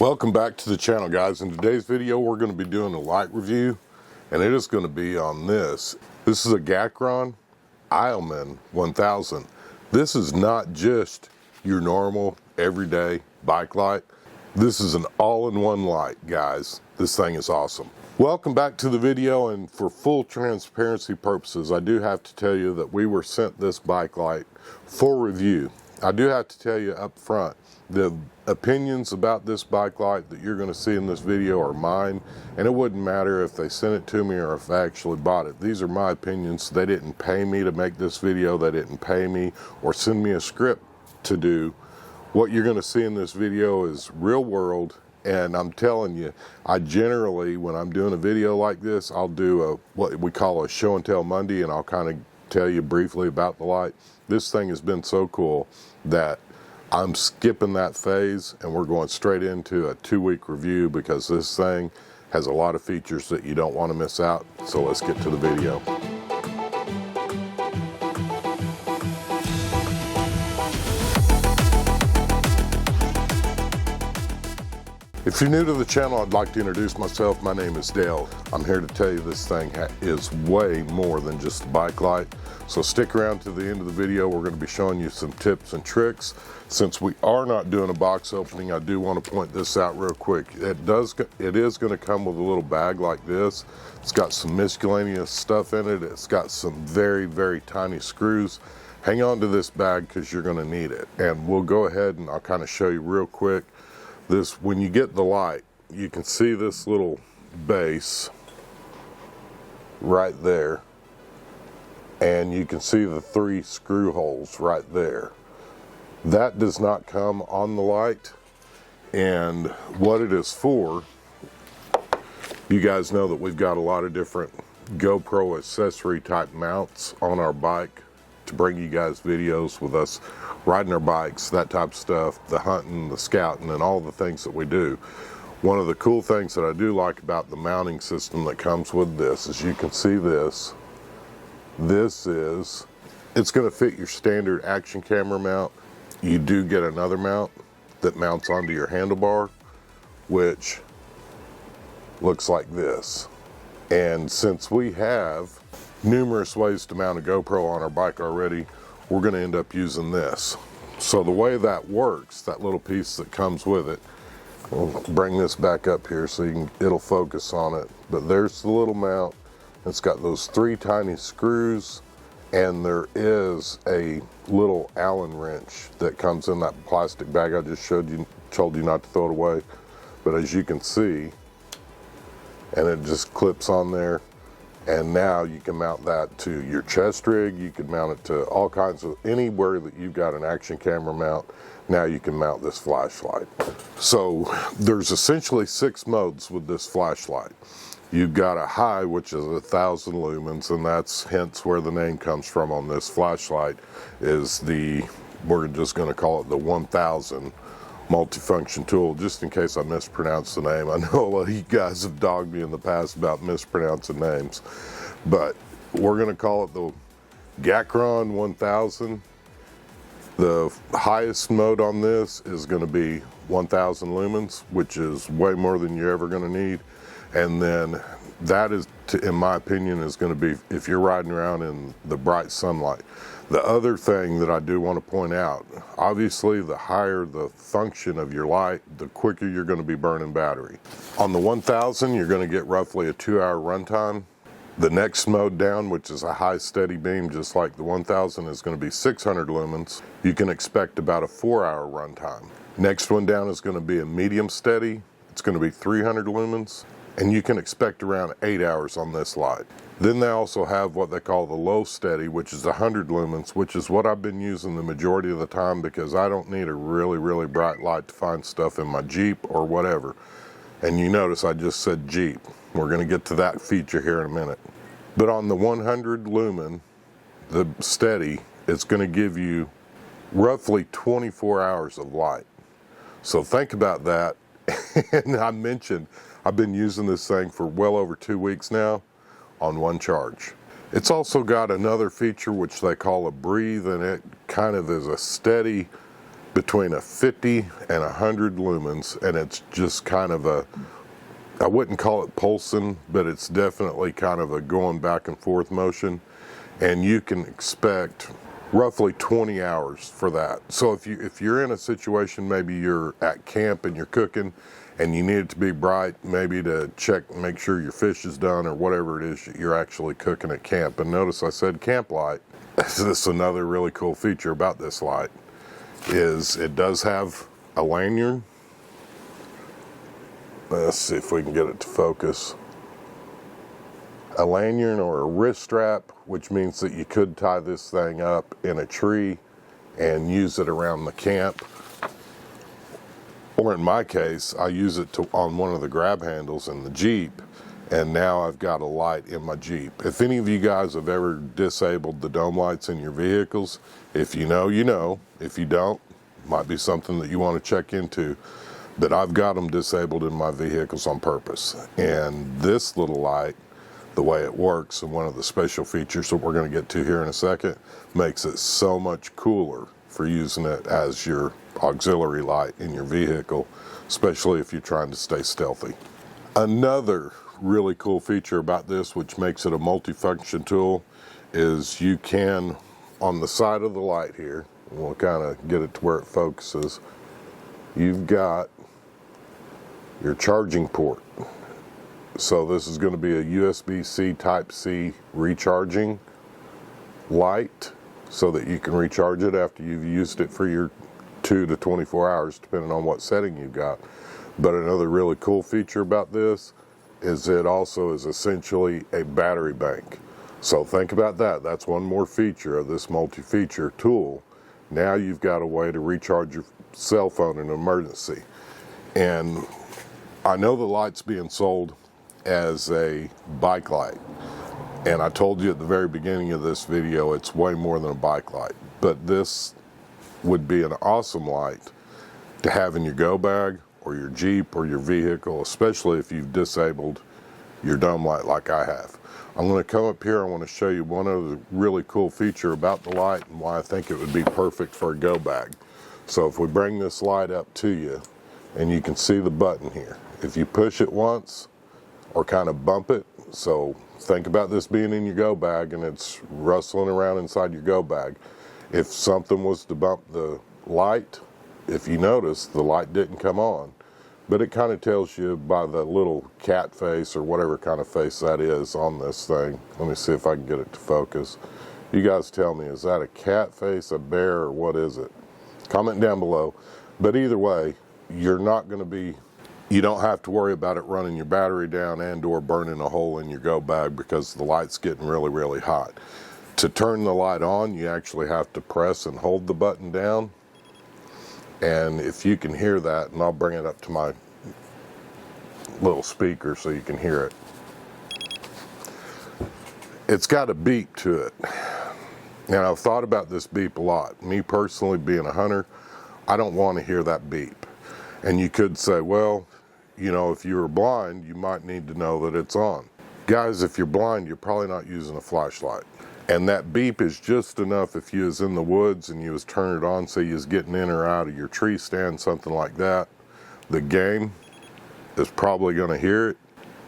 Welcome back to the channel, guys. In today's video we're going to be doing a light review, and it is going to be on this. This is a Gaciron XIAOMAN 1000. This is not just your normal everyday bike light. This is an all-in-one light, guys. This thing is awesome. Welcome back to the video, and for full transparency purposes, I do have to tell you that we were sent this bike light for review. I do have to tell you up front, the opinions about this bike light that you're going to see in this video are mine, and it wouldn't matter if they sent it to me or if I actually bought it. These are my opinions. They didn't pay me to make this video. They didn't pay me or send me a script to do. What you're going to see in this video is real world, and I'm telling you, I generally, when I'm doing a video like this, I'll do what we call a show and tell Monday, and I'll kind of tell you briefly about the light. This thing has been so cool that I'm skipping that phase and we're going straight into a 2-week review, because this thing has a lot of features that you don't want to miss out. So let's get to the video. If you're new to the channel, I'd like to introduce myself. My name is Dale. I'm here to tell you this thing is way more than just a bike light. So stick around to the end of the video. We're going to be showing you some tips and tricks. Since we are not doing a box opening, I do want to point this out real quick. It is going to come with a little bag like this. It's got some miscellaneous stuff in it. It's got some very, very tiny screws. Hang on to this bag because you're going to need it. And we'll go ahead and I'll kind of show you real quick. When you get the light, you can see this little base right there, and you can see the 3 screw holes right there. That does not come on the light, and what it is for, you guys know that we've got a lot of different GoPro accessory type mounts on our bike to bring you guys videos with us riding our bikes, that type of stuff, the hunting, the scouting, and all the things that we do. One of the cool things that I do like about the mounting system that comes with this is you can see this. It's going to fit your standard action camera mount. You do get another mount that mounts onto your handlebar, which looks like this. And since we have numerous ways to mount a GoPro on our bike already, we're going to end up using this. So the way that works, that little piece that comes with it, we'll bring this back up here so it'll focus on it. But there's the little mount. It's got those 3 tiny screws, and there is a little Allen wrench that comes in that plastic bag I just told you not to throw it away. But as you can see, and it just clips on there. And now you can mount that to your chest rig. You could mount it to all kinds of, anywhere that you've got an action camera mount. Now you can mount this flashlight. So there's essentially 6 modes with this flashlight. You've got a high, which is 1,000 lumens, and that's hence where the name comes from on this flashlight, is we're just going to call it the 1000 multifunction tool, just in case I mispronounce the name. I know a lot of you guys have dogged me in the past about mispronouncing names, but we're going to call it the Gaciron 1000. The highest mode on this is going to be 1000 lumens, which is way more than you're ever going to need. And then that is, in my opinion, is going to be if you're riding around in the bright sunlight. The other thing that I do want to point out, obviously the higher the function of your light, the quicker you're going to be burning battery. On the 1000, you're going to get roughly a 2-hour runtime. The next mode down, which is a high steady beam, just like the 1000, is going to be 600 lumens. You can expect about a 4-hour runtime. Next one down is going to be a medium steady. It's going to be 300 lumens. And you can expect around 8 hours on this light. Then they also have what they call the low steady, which is 100 lumens, which is what I've been using the majority of the time, because I don't need a really, really bright light to find stuff in my Jeep or whatever. And you notice I just said Jeep. We're going to get to that feature here in a minute. But on the 100 lumen, the steady, it's going to give you roughly 24 hours of light. So think about that. And I mentioned I've been using this thing for well over 2 weeks now on one charge. It's also got another feature which they call a breathe, and it kind of is a steady between a 50 and 100 lumens, and it's just kind of a, I wouldn't call it pulsing, but it's definitely kind of a going back and forth motion, and you can expect roughly 20 hours for that. So if you're in a situation, maybe you're at camp and you're cooking and you need it to be bright, maybe to check, make sure your fish is done or whatever it is you're actually cooking at camp. And notice I said camp light. This is another really cool feature about this light, is it does have a lanyard. Let's see if we can get it to focus. A lanyard or a wrist strap, which means that you could tie this thing up in a tree and use it around the camp. Or in my case, I use it on one of the grab handles in the Jeep, and now I've got a light in my Jeep. If any of you guys have ever disabled the dome lights in your vehicles, if you know, you know. If you don't, might be something that you want to check into. But I've got them disabled in my vehicles on purpose. And this little light, the way it works, and one of the special features that we're going to get to here in a second, makes it so much cooler for using it as your auxiliary light in your vehicle, especially if you're trying to stay stealthy. Another really cool feature about this, which makes it a multifunction tool, is you can, on the side of the light here, and we'll kind of get it to where it focuses, you've got your charging port. So this is going to be a USB-C Type-C recharging light, so that you can recharge it after you've used it for your 2 to 24 hours, depending on what setting you've got. But another really cool feature about this is it also is essentially a battery bank. So think about that. That's one more feature of this multi-feature tool. Now you've got a way to recharge your cell phone in an emergency. And I know the light's being sold as a bike light. And I told you at the very beginning of this video, it's way more than a bike light. But this would be an awesome light to have in your go bag or your Jeep or your vehicle, especially if you've disabled your dome light like I have. I'm going to come up here. I want to show you one other really cool feature about the light and why I think it would be perfect for a go bag. So if we bring this light up to you, and you can see the button here. If you push it once or kind of bump it, so think about this being in your go bag and it's rustling around inside your go bag. If something was to bump the light, if you notice, the light didn't come on. But it kind of tells you by the little cat face or whatever kind of face that is on this thing. Let me see if I can get it to focus. You guys tell me, is that a cat face, a bear, or what is it? Comment down below. But either way, you're not going to be, you don't have to worry about it running your battery down and or burning a hole in your go bag because the light's getting really, really hot. To turn the light on, you actually have to press and hold the button down. And if you can hear that, and I'll bring it up to my little speaker so you can hear it. It's got a beep to it. And I've thought about this beep a lot. Me personally, being a hunter, I don't want to hear that beep. And you could say, well, you know, if you were blind, you might need to know that it's on. Guys, if you're blind, you're probably not using a flashlight. And that beep is just enough if you was in the woods and you was turning it on, say you was getting in or out of your tree stand, something like that. The game is probably going to hear it,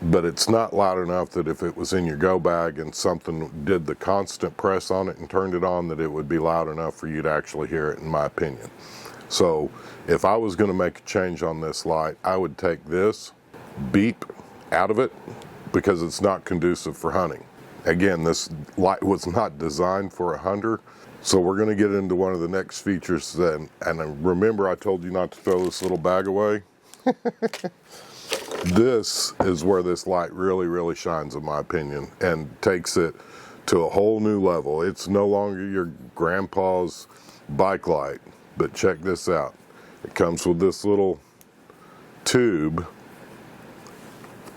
but it's not loud enough that if it was in your go bag and something did the constant press on it and turned it on, that it would be loud enough for you to actually hear it, in my opinion. So if I was going to make a change on this light, I would take this beep out of it because it's not conducive for hunting. Again, this light was not designed for a hunter. So we're going to get into one of the next features then. And remember, I told you not to throw this little bag away. This is where this light really, really shines, in my opinion, and takes it to a whole new level. It's no longer your grandpa's bike light, but check this out. It comes with this little tube,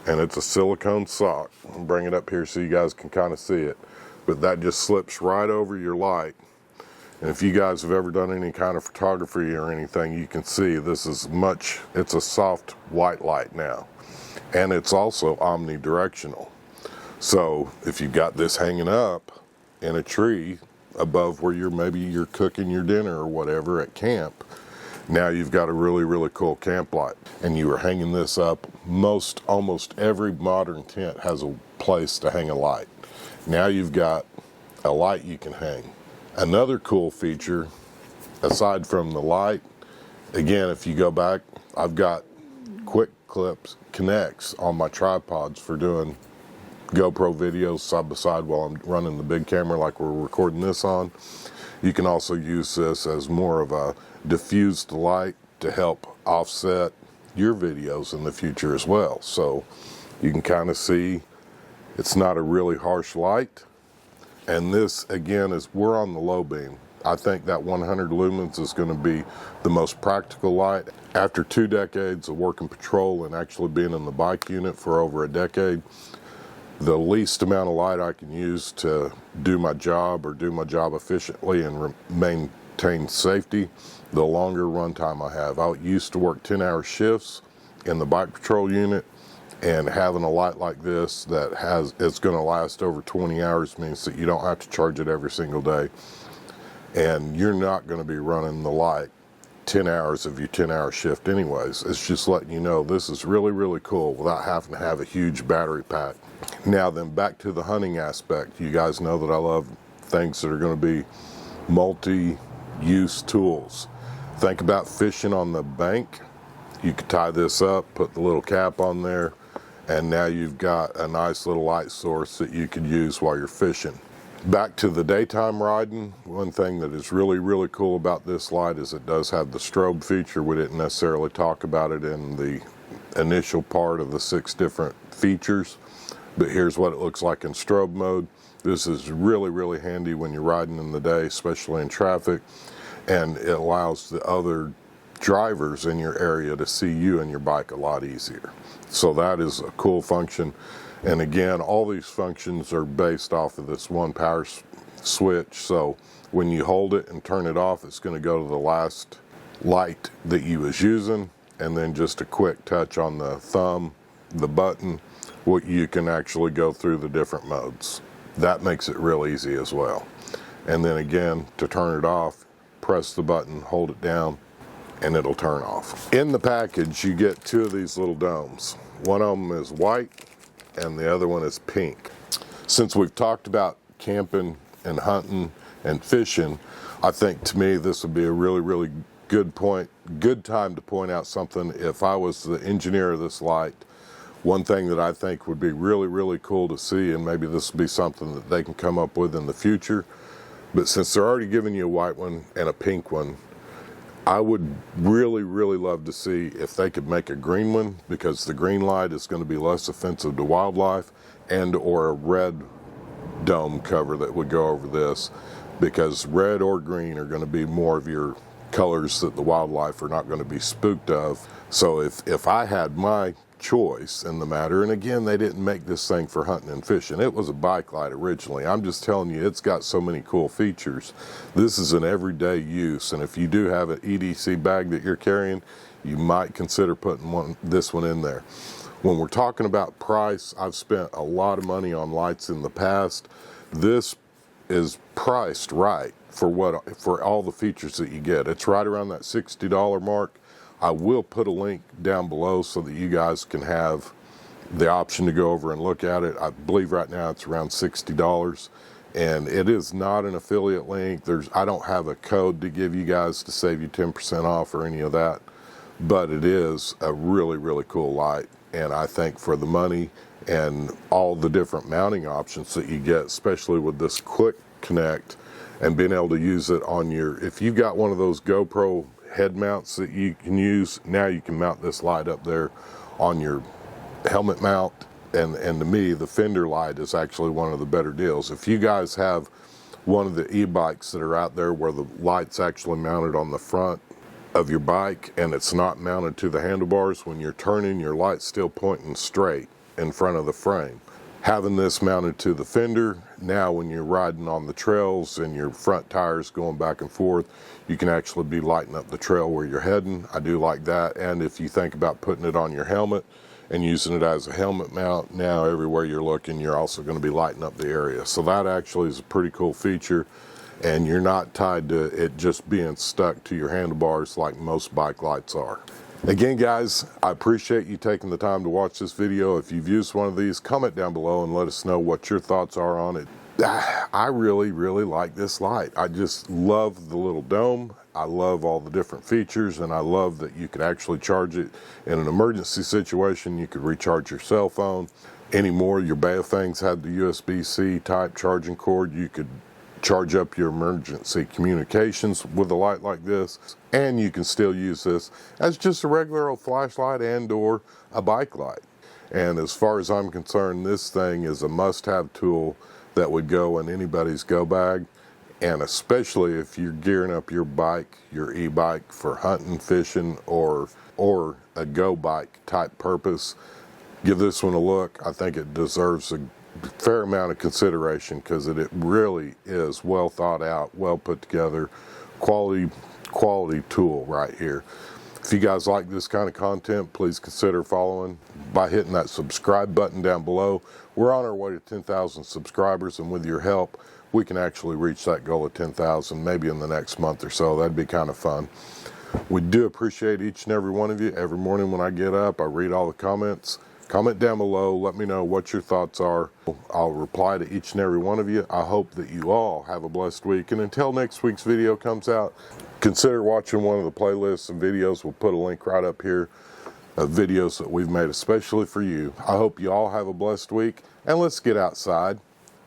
and it's a silicone sock. I'll bring it up here so you guys can kind of see it. But that just slips right over your light. And if you guys have ever done any kind of photography or anything, you can see this is it's a soft white light now. And it's also omnidirectional. So if you've got this hanging up in a tree above where maybe you're cooking your dinner or whatever at camp, Now you've got a really, really cool camp light. And you are hanging this up. Almost every modern tent has a place to hang a light. Now you've got a light you can hang. Another cool feature, aside from the light, again, if you go back, I've got quick clips connects on my tripods for doing GoPro videos side by side while I'm running the big camera like we're recording this on. You can also use this as more of a diffused light to help offset your videos in the future as well. So you can kind of see it's not a really harsh light. And this, again, we're on the low beam. I think that 100 lumens is going to be the most practical light. After 2 decades of working patrol and actually being in the bike unit for over a decade, the least amount of light I can use to do my job or do my job efficiently and maintain safety, the longer run time I have. I used to work 10-hour shifts in the bike patrol unit, and having a light like this it's going to last over 20 hours means that you don't have to charge it every single day. And you're not going to be running the light 10 hours of your 10-hour shift anyways. It's just letting you know this is really, really cool without having to have a huge battery pack. Now then, back to the hunting aspect. You guys know that I love things that are going to be multi-use tools. Think about fishing on the bank. You could tie this up, put the little cap on there, and now you've got a nice little light source that you could use while you're fishing. Back to the daytime riding, one thing that is really, really cool about this light is it does have the strobe feature. We didn't necessarily talk about it in the initial part of the 6 different features, but here's what it looks like in strobe mode. This is really, really handy when you're riding in the day, especially in traffic, and it allows the other drivers in your area to see you and your bike a lot easier. So that is a cool function. And again, all these functions are based off of this one power switch. So when you hold it and turn it off, it's going to go to the last light that you was using, and then just a quick touch on the thumb, the button, what you can actually go through the different modes. That makes it real easy as well. And then again, to turn it off, press the button, hold it down, and it'll turn off. In the package, you get 2 of these little domes. One of them is white and the other one is pink. Since we've talked about camping and hunting and fishing, I think to me this would be a really, really good time to point out something. If I was the engineer of this light, one thing that I think would be really, really cool to see, and maybe this will be something that they can come up with in the future, but since they're already giving you a white one and a pink one, I would really, really love to see if they could make a green one, because the green light is going to be less offensive to wildlife, and or a red dome cover that would go over this, because red or green are going to be more of your colors that the wildlife are not going to be spooked of. So if I had my choice in the matter, and again, they didn't make this thing for hunting and fishing. It was a bike light originally. I'm just telling you, it's got so many cool features. This is an everyday use, and if you do have an EDC bag that you're carrying, you might consider putting this one in there. When we're talking about price, I've spent a lot of money on lights in the past. This is priced right for all the features that you get. It's right around that $60 mark. I will put a link down below so that you guys can have the option to go over and look at it. I believe right now it's around $60, and it is not an affiliate link. I don't have a code to give you guys to save you 10% off or any of that, but it is a really, really cool light. And I think for the money and all the different mounting options that you get, especially with this quick connect and being able to use it on if you've got one of those GoPro head mounts that you can use, now you can mount this light up there on your helmet mount. And to me, the fender light is actually one of the better deals. If you guys have one of the e-bikes that are out there where the light's actually mounted on the front of your bike and it's not mounted to the handlebars, when you're turning, your light's still pointing straight in front of the frame. Having this mounted to the fender, now when you're riding on the trails and your front tires going back and forth, you can actually be lighting up the trail where you're heading. I do like that. And if you think about putting it on your helmet and using it as a helmet mount, now everywhere you're looking, you're also going to be lighting up the area. So that actually is a pretty cool feature. and you're not tied to it just being stuck to your handlebars like most bike lights are. Again, guys, I appreciate you taking the time to watch this video. If you've used one of these, comment down below and let us know what your thoughts are on it. I really like this light. I just love the little dome. I love all the different features, and I love that you could actually charge it in an emergency situation. You could recharge your cell phone. Anymore, your Baofangs had the USB-C type charging cord. You could charge up your emergency communications with a light like this, and you can still use this as just a regular old flashlight and or a bike light. And as far as I'm concerned, this thing is a must-have tool that would go in anybody's go bag, and especially if you're gearing up your bike, your e-bike, for hunting, fishing, or a go bike type purpose. Give this one a look. I think it deserves a fair amount of consideration because it really is well thought out, well put together, quality tool right here. If you guys like this kind of content, please consider following by hitting that subscribe button down below. We're on our way to 10,000 subscribers, and with your help, we can actually reach that goal of 10,000 maybe in the next month or so. That'd be kind of fun. We do appreciate each and every one of you. Every morning when I get up, I read all the comments. Comment down below, let me know what your thoughts are. I'll reply to each and every one of you. I hope that you all have a blessed week, and until next week's video comes out, consider watching one of the playlists and videos. We'll put a link right up here of videos that we've made especially for you. I hope you all have a blessed week, and let's get outside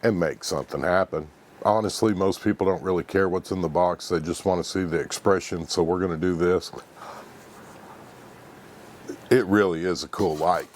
and make something happen. Honestly, most people don't really care what's in the box. They just want to see the expression, so we're going to do this. It really is a cool light.